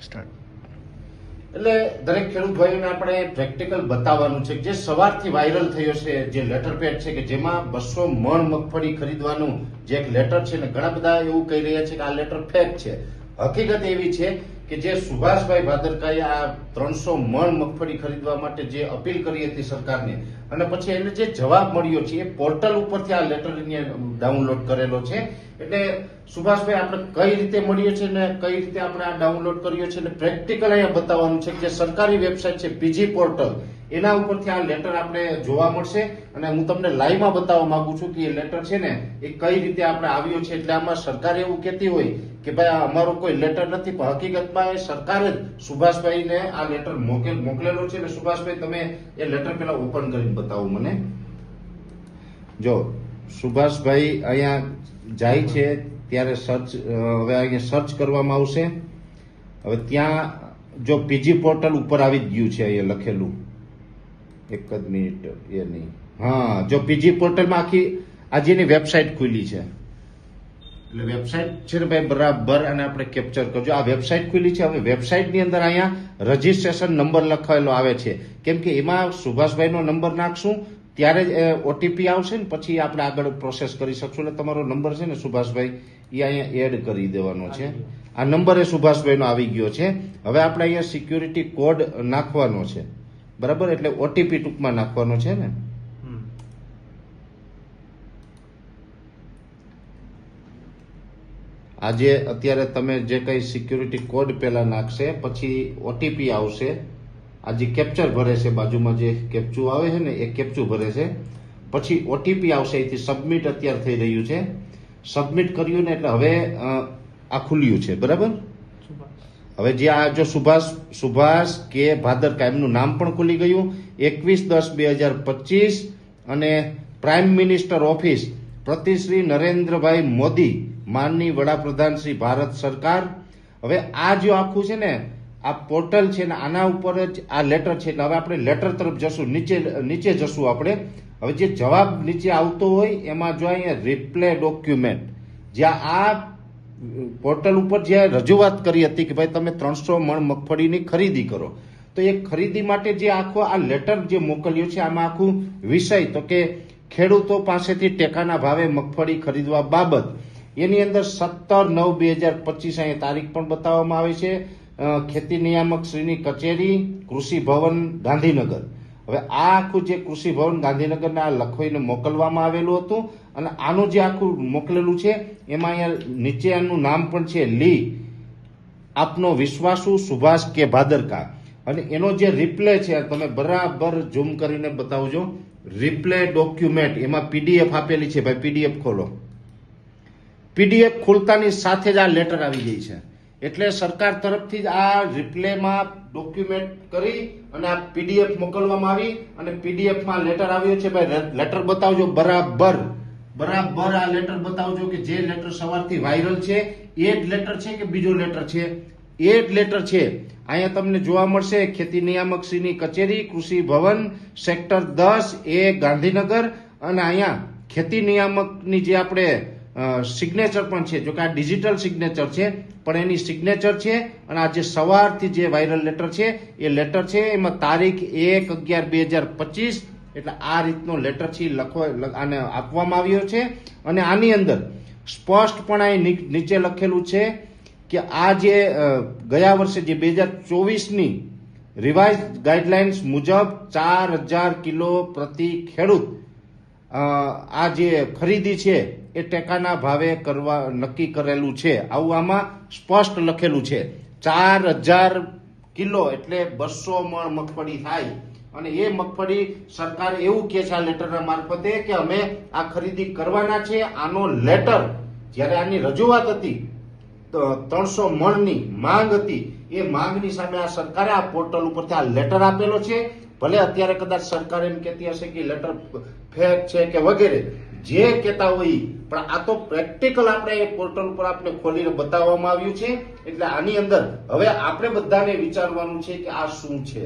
Start. એટલે દરેક ખેડૂત ભાઈઓને આપણે પ્રેક્ટિકલ બતાવવાનું છે જે સવારથી વાયરલ થયો છે જે લેટર પેડ છે કે જેમાં 200 મણ મગફળી ખરીદવાનું જે એક લેટર છે ને ઘણા બધા એવું કહી રહ્યા છે કે આ લેટર ફેક છે. હકીકત એવી છે કે જે સુભાષભાઈ ભાદરકાએ આ 300 મણ મગફળી ખરીદવા માટે જે અપીલ કરી હતી સરકારને અને પછી એને જે જવાબ મળ્યો છે એ પોર્ટલ ઉપરથી આ લેટર ડાઉનલોડ કરેલો છે. એટલે સુભાષભાઈ આપણે કઈ રીતે મળ્યો છે ને કઈ રીતે આપણે આ ડાઉનલોડ કર્યો છે એટલે પ્રેક્ટિકલ અહીંયા બતાવવાનું છે કે જે સરકારી વેબસાઇટ છે પીજી પોર્ટલ એના ઉપરથી આ લેટર આપણે જોવા મળશે અને હું તમને લાઈવમાં બતાવવા માંગુ છું કે એ લેટર છે ને એ કઈ રીતે આપણે આવ્યો છે. એટલે આમાં સરકાર એવું કહેતી હોય કે ભાઈ આ અમારો કોઈ લેટર નથી પણ હકીકતમાં એ સરકારે જ સુભાષભાઈને આ લેટર મોકલેલો છે. એટલે સુભાષભાઈ તમે એ લેટર પેલા ઓપન કરીને બતાવો મને. જો સુભાષભાઈ અહીંયા જાય છે ત્યારે હવે અહીંયા સર્ચ કરવામાં આવશે. હવે ત્યાં જો પીજી પોર્ટલ ઉપર આવી જ ગયું છે અહીંયા લખેલું. એક જ મિનિટ એ નહીં, હા જો પીજી પોર્ટલમાં આખી આજની વેબસાઇટ ખુલી છે. એટલે વેબસાઇટ છે ને ભાઈ બરાબર અને આપણે કેપ્ચર કરજો. આ વેબસાઇટ ખુલી છે. હવે વેબસાઇટની અંદર અહીંયા રજીસ્ટ્રેશન નંબર લખાયેલો આવે છે કેમ કે એમાં સુભાષભાઈનો નંબર નાખશું ત્યારે જ ઓટીપી આવશે ને પછી આપણે આગળ પ્રોસેસ કરી શકશું. એટલે તમારો નંબર છે ને સુભાષભાઈ એ અહીંયા એડ કરી દેવાનો છે. આ નંબર એ સુભાષભાઈનો આવી ગયો છે. હવે આપણે અહીંયા સિક્યુરિટી કોડ નાખવાનો છે બરાબર. એટલે ઓટીપી ટૂંકમાં નાખવાનો છે ને. આજે અત્યારે તમે જે કઈ સિક્યુરિટી કોડ પેલા નાખશે પછી ઓટીપી આવશે. આ જે કેપ્ચર ભરે છે બાજુમાં જે કેપ્ચું આવે છે ને એ કેપ્ચું ભરે છે પછી ઓટીપી આવશે. અહીંથી સબમિટ અત્યારે થઈ રહ્યું છે. સબમિટ કર્યું ને એટલે હવે આ ખુલ્યું છે બરાબર. હવે જે આ જો સુભાષ કે ભાદરકા એમનું નામ પણ ખુલી ગયું. 21/10/2025 અને પ્રાઇમ મિનિસ્ટર ઓફિસ પ્રતિ શ્રી નરેન્દ્રભાઈ મોદી માનની વડાપ્રધાન શ્રી ભારત સરકાર. હવે આ જો આખું છે ને આ પોર્ટલ છે ને આના ઉપર જ આ લેટર છે. એટલે હવે આપણે લેટર તરફ જશું, નીચે જશું આપણે. હવે જે જવાબ નીચે આવતો હોય એમાં જો અહીંયા રિપ્લે ડોક્યુમેન્ટ જ્યાં આ પોર્ટલ ઉપર જે રજૂઆત કરી હતી કે ભાઈ તમે 300 મણ મગફળીની ખરીદી કરો તો એ ખરીદી માટે જે આખો આ લેટર જે મોકલ્યો છે આમાં આખું વિષય તો કે ખેડૂતો પાસેથી ટેકાના ભાવે મગફળી ખરીદવા બાબત એની અંદર 17/9/2025 અહીંયા તારીખ પણ બતાવવામાં આવે છે. ખેતી નિયામક શ્રીની કચેરી કૃષિ ભવન ગાંધીનગર. હવે આ આખું જે કૃષિ ભવન ગાંધીનગરના લખીને મોકલવામાં આવેલું હતું અને આનું જે આખું મોકલેલું છે એમાં અહીંયા નીચે આનું નામ પણ છે લી આપનો વિશ્વાસુ સુભાષ કે ભાદરકા. અને એનો જે રિપ્લે છે તમે બરાબર ઝૂમ કરીને બતાવજો. રિપ્લે ડોક્યુમેન્ટ એમાં પીડીએફ આપેલી છે ભાઈ. પીડીએફ ખોલો. પીડીએફ ખોલતાની સાથે જ આ લેટર આવી ગઈ છે. એટલે સરકાર તરફથી જ આ રિપ્લેમાં ડોક્યુમેન્ટ કરી અને આ પીડીએફ મોકલવામાં આવી અને પીડીએફમાં લેટર આવ્યો છે ભાઈ. લેટર બતાવજો બરાબર આ લેટર બતાવજો કે જે લેટર સવારથી વાયરલ છે એ જ લેટર છે કે બીજો લેટર છે. એ જ લેટર છે. અહીંયા તમને જોવા મળશે ખેતી નિયામક શ્રીની કચેરી કૃષિ ભવન સેક્ટર 10A ગાંધીનગર અને અહીંયા ખેતી નિયામકની જે આપણે સિગ્નેચર પણ છે. જો કે આ ડિજિટલ સિગ્નેચર છે પણ એની સિગ્નેચર છે અને આ જે સવારથી જે વાયરલ લેટર છે એ લેટર છે એમાં તારીખ 1/11/2025 એટલે આ રીતનો લેટર છે આને આપવામાં આવ્યો છે. અને આની અંદર સ્પષ્ટપણે નીચે લખેલું છે કે આ જે ગયા વર્ષે જે 2024ની રિવાઇઝ ગાઈડલાઇન્સ મુજબ 4000 કિલો પ્રતિ ખેડૂત આ જે ખરીદી છે એ ટેકાના ભાવે કરવા નક્કી કરેલું છે. આવું આમાં સ્પષ્ટ લખેલું છે. 4000 કિલો એટલે 200 મણ મગફળી થાય અને એ મગફળી સરકાર એવું કે છે આ લેટરના મારફતે કે અમે આ ખરીદી કરવાના છે. આનો લેટર જ્યારે આની રજૂઆત હતી 300 મણની માંગ હતી એ માંગની સામે આ સરકારે આ પોર્ટલ ઉપરથી આ લેટર આપેલો છે. ભલે અત્યારે કદાચ સરકાર એમ કહેતી હશે કે લેટર ફેક છે કે વગેરે જે કહેતા હોય પણ આ તો પ્રેક્ટિકલ આપણે એ પોર્ટલ ઉપર આપણે ખોલીને બતાવવામાં આવ્યું છે. એટલે આની અંદર હવે આપણે બધાને વિચારવાનું છે કે આ શું છે.